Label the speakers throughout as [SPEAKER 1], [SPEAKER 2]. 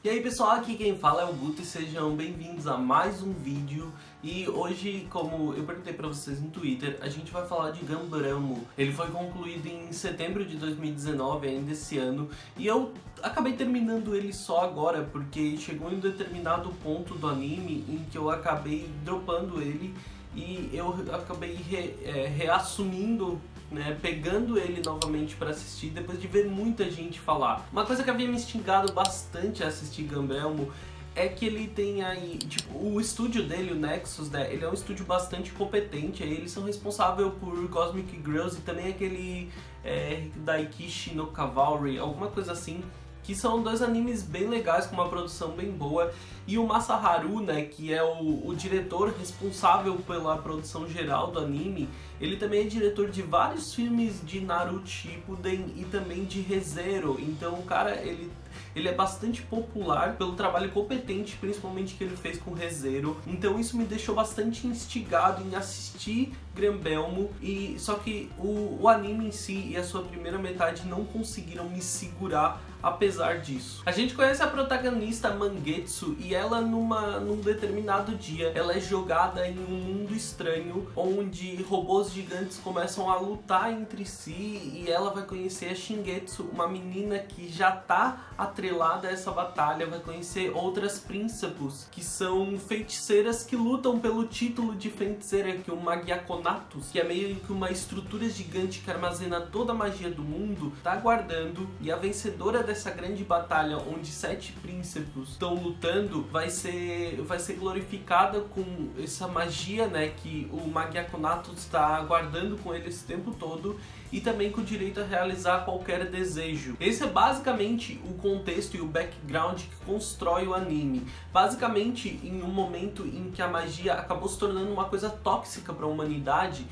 [SPEAKER 1] E aí pessoal, aqui quem fala é o Guto e sejam bem-vindos a mais um vídeo. E hoje, como eu perguntei pra vocês no Twitter, a gente vai falar de Ganbreelmo. Ele foi concluído em setembro de 2019, ainda esse ano, e eu acabei terminando ele só agora, porque chegou em um determinado ponto do anime em que eu acabei dropando ele e eu acabei reassumindo, né, pegando ele novamente pra assistir depois de ver muita gente falar. Uma coisa que havia me instigado bastante a assistir Ganbreelmo é que ele tem aí, tipo, o estúdio dele, o Nexus, né, ele é um estúdio bastante competente, aí eles são responsáveis por Cosmic Girls e também aquele Daikishi no Cavalry, alguma coisa assim, que são dois animes bem legais, com uma produção bem boa. E o Masaharu, né, que é o diretor responsável pela produção geral do anime, ele também é diretor de vários filmes de Naruto Shippuden e também de Re:Zero. Então o cara, ele é bastante popular pelo trabalho competente, principalmente que ele fez com Re:Zero. Então isso me deixou bastante instigado em assistir Ganbreelmo, e só que o anime em si e a sua primeira metade não conseguiram me segurar apesar disso. A gente conhece a protagonista Mangetsu e ela num determinado dia ela é jogada em um mundo estranho onde robôs gigantes começam a lutar entre si, e ela vai conhecer a Shingetsu, uma menina que já tá atrelada a essa batalha, vai conhecer outras príncipes que são feiticeiras que lutam pelo título de feiticeira, que é o Magiaconatus, que é meio que uma estrutura gigante que armazena toda a magia do mundo, tá aguardando, e a vencedora dessa grande batalha onde 7 príncipes estão lutando vai ser glorificada com essa magia, né, que o Magiaconatus está aguardando com ele esse tempo todo, e também com o direito a realizar qualquer desejo. Esse é basicamente o contexto e o background que constrói o anime. Basicamente, em um momento em que a magia acabou se tornando uma coisa tóxica para a humanidade,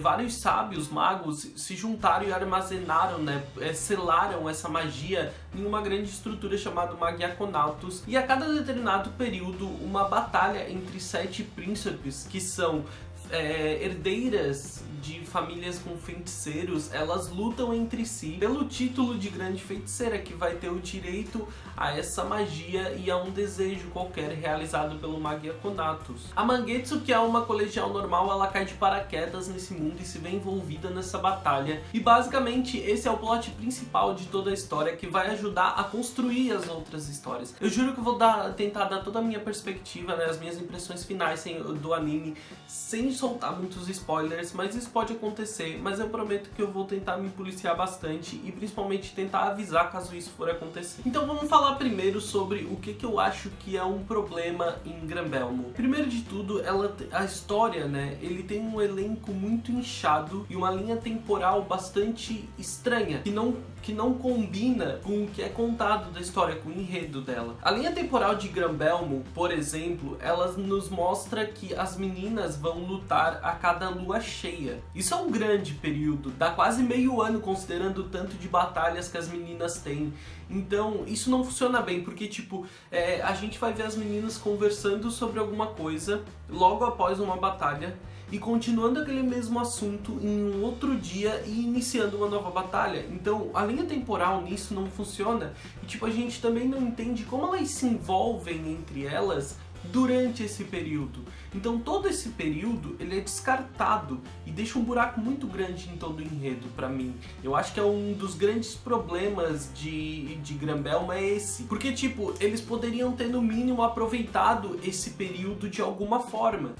[SPEAKER 1] vários sábios, magos, se juntaram e armazenaram, né, selaram essa magia em uma grande estrutura chamada Magiaconatus, e a cada determinado período uma batalha entre 7 príncipes que são herdeiras de famílias com feiticeiros, elas lutam entre si pelo título de grande feiticeira, que vai ter o direito a essa magia e a um desejo qualquer realizado pelo Magiaconatus. A Mangetsu, que é uma colegial normal, ela cai de paraquedas nesse mundo e se vê envolvida nessa batalha, e basicamente esse é o plot principal de toda a história, que vai ajudar a construir as outras histórias. Eu juro que eu vou tentar dar toda a minha perspectiva, né, as minhas impressões finais do anime, sem soltar muitos spoilers, mas isso pode acontecer, mas eu prometo que eu vou tentar me policiar bastante e principalmente tentar avisar caso isso for acontecer. Então vamos falar primeiro sobre o que eu acho que é um problema em Ganbreelmo. Primeiro de tudo, a história, né, ele tem um elenco muito inchado e uma linha temporal bastante estranha, que não combina com o que é contado da história, com o enredo dela. A linha temporal de Ganbreelmo, por exemplo, ela nos mostra que as meninas vão lutar a cada lua cheia. Isso é um grande período, dá quase meio ano considerando o tanto de batalhas que as meninas têm. Então isso não funciona bem, porque tipo, a gente vai ver as meninas conversando sobre alguma coisa logo após uma batalha e continuando aquele mesmo assunto em um outro dia e iniciando uma nova batalha. Então a linha temporal nisso não funciona, e tipo, a gente também não entende como elas se envolvem entre elas durante esse período. Então todo esse período ele é descartado e deixa um buraco muito grande em todo o enredo pra mim. Eu acho que é um dos grandes problemas de Ganbreelmo é esse, porque tipo, eles poderiam ter no mínimo aproveitado esse período de alguma forma,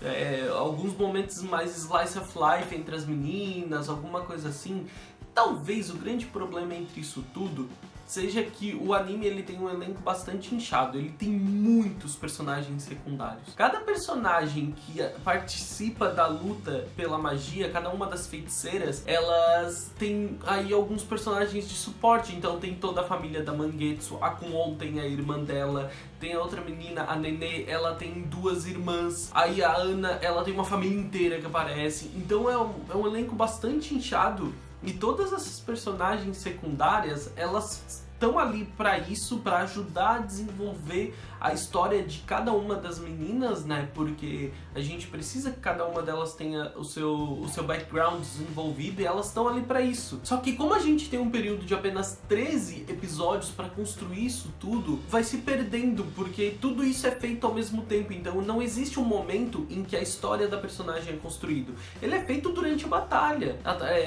[SPEAKER 1] alguns momentos mais slice of life entre as meninas, alguma coisa assim. Talvez o grande problema entre isso tudo seja que o anime ele tem um elenco bastante inchado, ele tem muitos personagens secundários. Cada personagem que participa da luta pela magia, cada uma das feiticeiras, elas têm aí alguns personagens de suporte. Então tem toda a família da Mangetsu, a Kuon tem a irmã dela, tem a outra menina, a Nene, ela tem 2 irmãs, aí a Ana, ela tem uma família inteira que aparece. Então é um elenco bastante inchado. E todas essas personagens secundárias, elas estão ali para isso, para ajudar a desenvolver a história de cada uma das meninas, né? Porque a gente precisa que cada uma delas tenha o seu background desenvolvido e elas estão ali para isso. Só que como a gente tem um período de apenas 13 episódios para construir isso tudo, vai se perdendo, porque tudo isso é feito ao mesmo tempo. Então não existe um momento em que a história da personagem é construído. Ele é feito durante a batalha,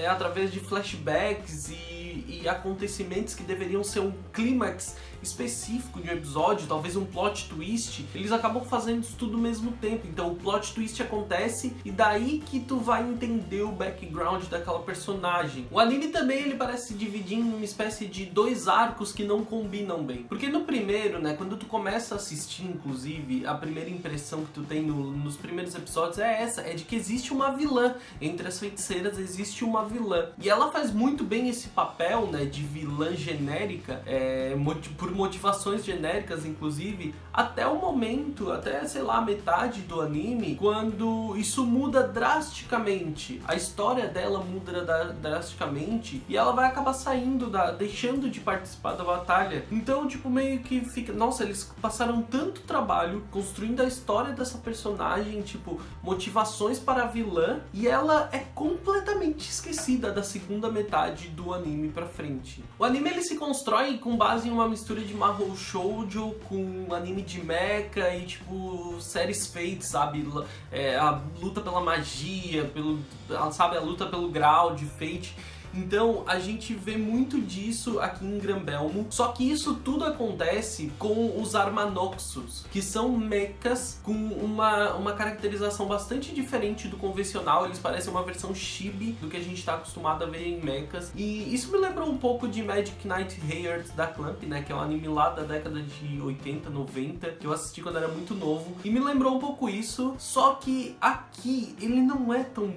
[SPEAKER 1] através de flashbacks e acontecimentos que deveriam ser um clímax específico de um episódio, talvez um plot twist. Eles acabam fazendo isso tudo ao mesmo tempo. Então o plot twist acontece e daí que tu vai entender o background daquela personagem. O anime também ele parece se dividir em uma espécie de 2 arcos que não combinam bem. Porque no primeiro, né, quando tu começa a assistir, inclusive, a primeira impressão que tu tem nos primeiros episódios é essa, é de que existe uma vilã. Entre as feiticeiras existe uma vilã. E ela faz muito bem esse papel, né, de vilã genérica, por motivações genéricas, inclusive, até o momento, até, sei lá, metade do anime, quando isso muda drasticamente. A história dela muda drasticamente e ela vai acabar saindo, deixando de participar da batalha. Então, tipo, meio que fica... Nossa, eles passaram tanto trabalho construindo a história dessa personagem, tipo, motivações para a vilã, e ela é completamente esquecida da segunda metade do anime pra frente. O anime, ele se constrói com base em uma mistura de Mahou Shoujo com anime de mecha e tipo séries Fate, sabe? A luta pela magia, sabe? A luta pelo grau de Fate. Então a gente vê muito disso aqui em Granbelmo, só que isso tudo acontece com os Armanoxus, que são mechas com uma caracterização bastante diferente do convencional. Eles parecem uma versão chibi do que a gente está acostumado a ver em mechas, e isso me lembrou um pouco de Magic Knight Heart da Clamp, né, que é um anime lá da década de 80, 90, que eu assisti quando era muito novo, e me lembrou um pouco isso, só que aqui ele não é tão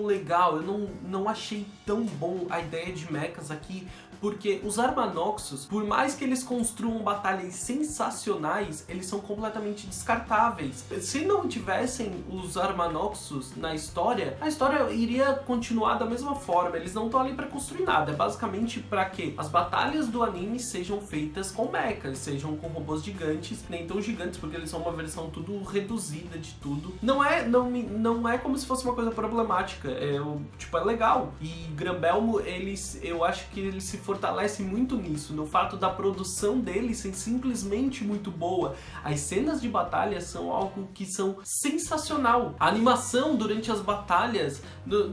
[SPEAKER 1] legal. Eu não achei tão bom a ideia de mechas aqui, porque os Armanoxus, por mais que eles construam batalhas sensacionais, eles são completamente descartáveis. Se não tivessem os Armanoxus na história, a história iria continuar da mesma forma. Eles não estão ali para construir nada, é basicamente para que as batalhas do anime sejam feitas com mechas, sejam com robôs gigantes, nem tão gigantes, porque eles são uma versão tudo reduzida de tudo. Não é como se fosse uma coisa problemática, tipo, é legal. E Granbelmo, eu acho que ele se fortalece muito nisso, no fato da produção dele ser simplesmente muito boa. As cenas de batalha são algo que são sensacional. A animação durante as batalhas,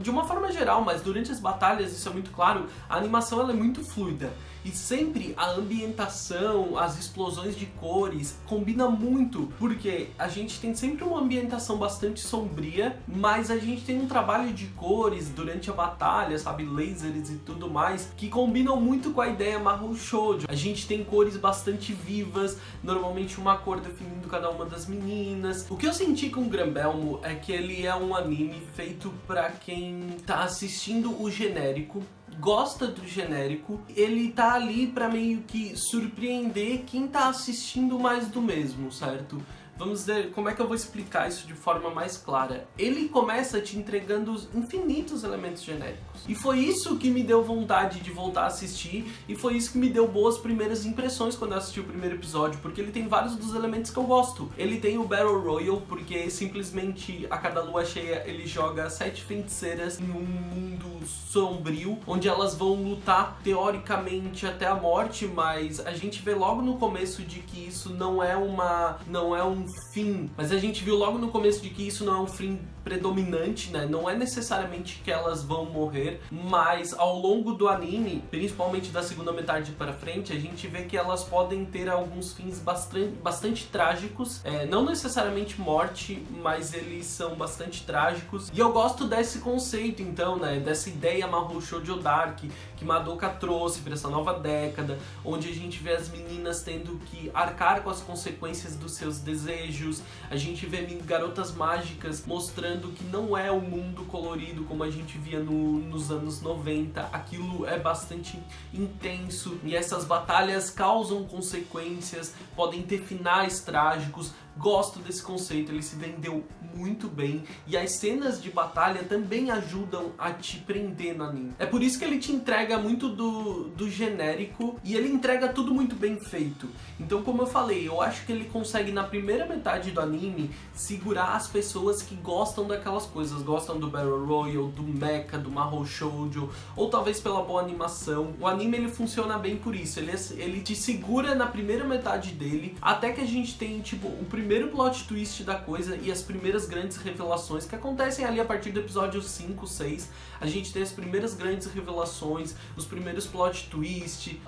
[SPEAKER 1] de uma forma geral, mas durante as batalhas isso é muito claro, a animação ela é muito fluida. E sempre a ambientação, as explosões de cores combina muito, porque a gente tem sempre uma ambientação bastante sombria, mas a gente tem um trabalho de cores durante a batalha, sabe, lasers e tudo mais, que combinam muito com a ideia Mahou Shoujo. A gente tem cores bastante vivas, normalmente uma cor definindo cada uma das meninas. O que eu senti com Granbelmo é que ele é um anime feito pra quem tá assistindo o genérico, gosta do genérico, ele tá ali pra meio que surpreender quem tá assistindo mais do mesmo, certo? Vamos ver como é que eu vou explicar isso de forma mais clara. Ele começa te entregando infinitos elementos genéricos. E foi isso que me deu vontade de voltar a assistir, e foi isso que me deu boas primeiras impressões quando eu assisti o primeiro episódio, porque ele tem vários dos elementos que eu gosto. Ele tem o Battle Royale, porque simplesmente a cada lua cheia ele joga 7 feiticeiras em um mundo sombrio, onde elas vão lutar teoricamente até a morte, mas a gente vê logo no começo de que isso não é um fim, mas a gente viu logo no começo de que isso não é um fim predominante, né? Não é necessariamente que elas vão morrer, mas ao longo do anime, principalmente da segunda metade para frente, a gente vê que elas podem ter alguns fins bastante trágicos, não necessariamente morte, mas eles são bastante trágicos. E eu gosto desse conceito, então, né? Dessa ideia Mahou Shoujo Dark que Madoka trouxe para essa nova década, onde a gente vê as meninas tendo que arcar com as consequências dos seus desejos. A gente vê garotas mágicas mostrando que não é um mundo colorido como a gente via nos dos anos 90, aquilo é bastante intenso e essas batalhas causam consequências, podem ter finais trágicos. Gosto desse conceito, ele se vendeu muito bem e as cenas de batalha também ajudam a te prender no anime. É por isso que ele te entrega muito do genérico e ele entrega tudo muito bem feito. Então, como eu falei, eu acho que ele consegue na primeira metade do anime segurar as pessoas que gostam daquelas coisas, gostam do Battle Royale, do Mecha, do Mahou Shoujo, ou talvez pela boa animação. O anime ele funciona bem por isso, ele te segura na primeira metade dele, até que a gente tem tipo o primeiro plot twist da coisa e as primeiras grandes revelações que acontecem ali a partir do episódio 5, 6. A gente tem as primeiras grandes revelações, os primeiros plot twist,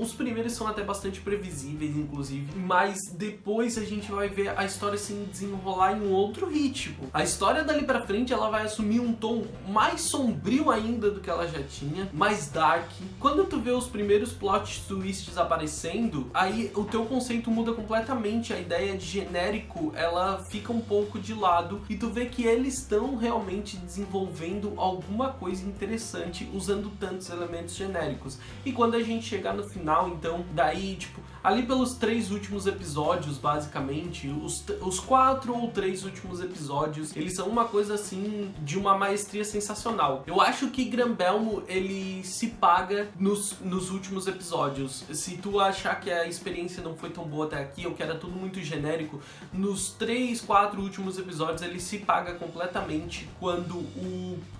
[SPEAKER 1] os primeiros são até bastante previsíveis, inclusive, mas depois a gente vai ver a história se desenrolar em um outro ritmo. A história dali pra frente ela vai assumir um tom mais sombrio ainda do que ela já tinha, mais dark. Quando tu vê os primeiros plot twists aparecendo, aí o teu conceito muda completamente, a ideia de genérico ela fica um pouco de lado e tu vê que eles estão realmente desenvolvendo alguma coisa interessante usando tantos elementos genéricos. E quando a gente chegar no final, então, daí, tipo, ali pelos 3 últimos episódios, basicamente, os 4 ou 3 últimos episódios, eles são uma coisa, assim, de uma maestria sensacional. Eu acho que Granbelmo, ele se paga nos últimos episódios. Se tu achar que a experiência não foi tão boa até aqui, ou que era tudo muito genérico, nos 3, 4 últimos episódios, ele se paga completamente quando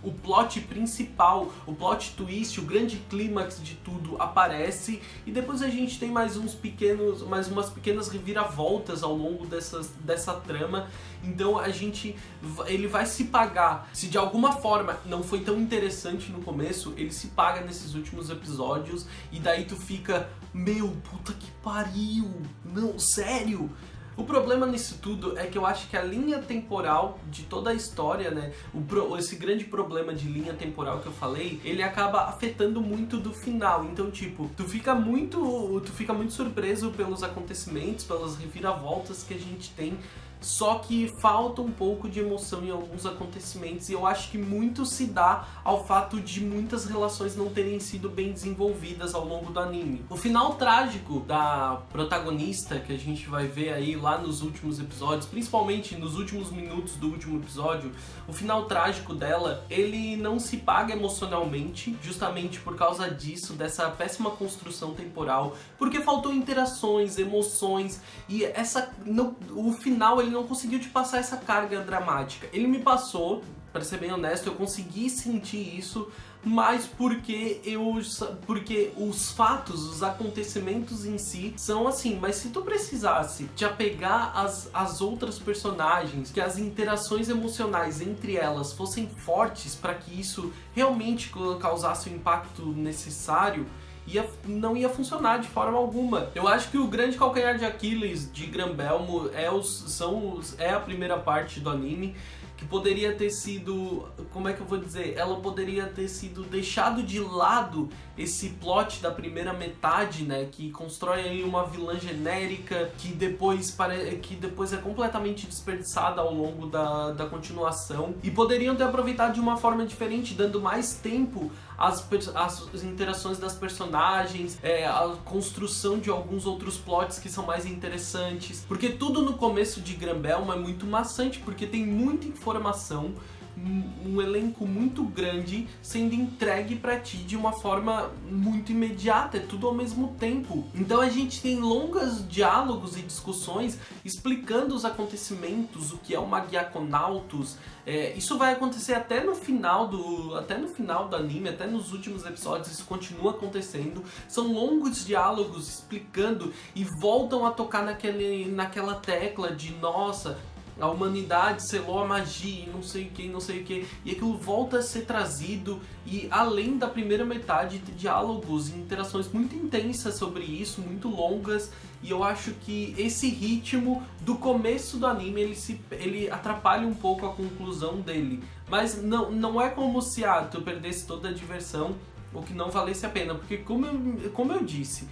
[SPEAKER 1] o plot principal, o plot twist, o grande clímax de tudo aparece, e depois a gente tem mais umas pequenas reviravoltas ao longo dessa trama. Então ele vai se pagar. Se de alguma forma não foi tão interessante no começo, ele se paga nesses últimos episódios, e daí tu fica, meu, puta que pariu, não, sério? O problema nisso tudo é que eu acho que a linha temporal de toda a história, né, esse grande problema de linha temporal que eu falei, ele acaba afetando muito do final. Então, tipo, tu fica muito surpreso pelos acontecimentos, pelas reviravoltas que a gente tem, só que falta um pouco de emoção em alguns acontecimentos, e eu acho que muito se dá ao fato de muitas relações não terem sido bem desenvolvidas ao longo do anime. O final trágico da protagonista, que a gente vai ver aí lá nos últimos episódios, principalmente nos últimos minutos do último episódio, o final trágico dela, ele não se paga emocionalmente, justamente por causa disso, dessa péssima construção temporal, porque faltou interações, emoções, e o final ele não conseguiu te passar essa carga dramática. Ele me passou, para ser bem honesto, eu consegui sentir isso, mas porque os fatos, os acontecimentos em si são assim. Mas se tu precisasse te apegar às outras personagens, que as interações emocionais entre elas fossem fortes para que isso realmente causasse o impacto necessário, não ia funcionar de forma alguma. Eu acho que o grande calcanhar de Aquiles de Granbelmo é a primeira parte do anime, que poderia ter sido, como é que eu vou dizer, ela poderia ter sido deixado de lado esse plot da primeira metade, né, que constrói aí uma vilã genérica que depois é completamente desperdiçada ao longo da continuação, e poderiam ter aproveitado de uma forma diferente, dando mais tempo às interações das personagens, a construção de alguns outros plots que são mais interessantes, porque tudo no começo de Granbelmo é muito maçante, porque tem muita informação, um elenco muito grande sendo entregue pra ti de uma forma muito imediata, é tudo ao mesmo tempo. Então a gente tem longos diálogos e discussões explicando os acontecimentos, o que é o Magiaconautus. Isso vai acontecer até no final do anime, até nos últimos episódios isso continua acontecendo. São longos diálogos explicando e voltam a tocar naquela tecla de nossa, a humanidade selou a magia, não sei o que, e aquilo volta a ser trazido, e além da primeira metade de diálogos e interações muito intensas sobre isso, muito longas, e eu acho que esse ritmo do começo do anime, ele atrapalha um pouco a conclusão dele, mas não é como se tu perdesse toda a diversão ou que não valesse a pena, porque como eu disse,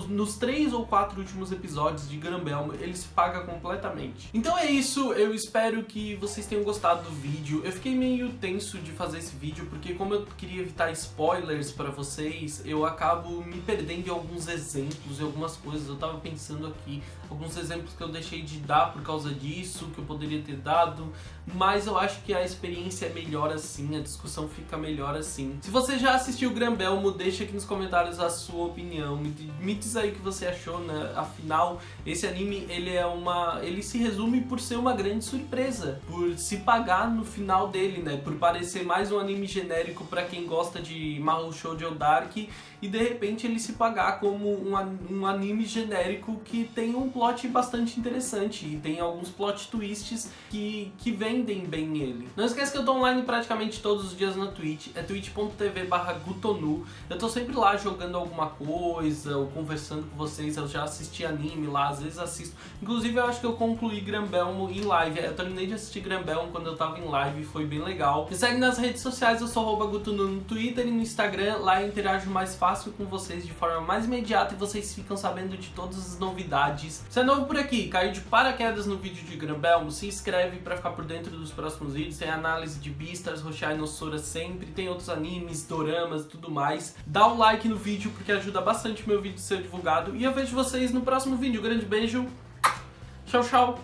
[SPEAKER 1] nos 3 ou 4 últimos episódios de Gumball, ele se paga completamente. Então é isso, eu espero que vocês tenham gostado do vídeo. Eu fiquei meio tenso de fazer esse vídeo, porque como eu queria evitar spoilers pra vocês, eu acabo me perdendo em alguns exemplos e algumas coisas. Eu tava pensando aqui, alguns exemplos que eu deixei de dar por causa disso, que eu poderia ter dado, mas eu acho que a experiência é melhor assim, a discussão fica melhor assim. Se você já assistiu Gumball, deixa aqui nos comentários a sua opinião, me diz aí o que você achou, né? Afinal, esse anime, ele se resume por ser uma grande surpresa, por se pagar no final dele, né? Por parecer mais um anime genérico pra quem gosta de Mahou Shoujo Dark, e de repente ele se pagar como um anime genérico que tem um plot bastante interessante e tem alguns plot twists que vendem bem ele. Não esqueça que eu tô online praticamente todos os dias na Twitch, é twitch.tv/gutonu. Eu tô sempre lá jogando alguma coisa ou conversando com vocês. Eu já assisti anime lá, às vezes assisto. Inclusive eu acho que eu concluí Gumball em live. Eu terminei de assistir Gumball quando eu tava em live, foi bem legal. Me segue nas redes sociais, eu sou @gutonu no Twitter e no Instagram. Lá eu interajo mais fácil com vocês de forma mais imediata e vocês ficam sabendo de todas as novidades. Se é novo por aqui, caiu de paraquedas no vídeo de Gumball, se inscreve pra ficar por dentro dos próximos vídeos. Tem análise de Beastars, Roshai no Sora sempre, tem outros animes, doramas e tudo mais. Dá um like no vídeo porque ajuda bastante o meu vídeo a ser divulgado. E eu vejo vocês no próximo vídeo. Grande beijo, tchau, tchau!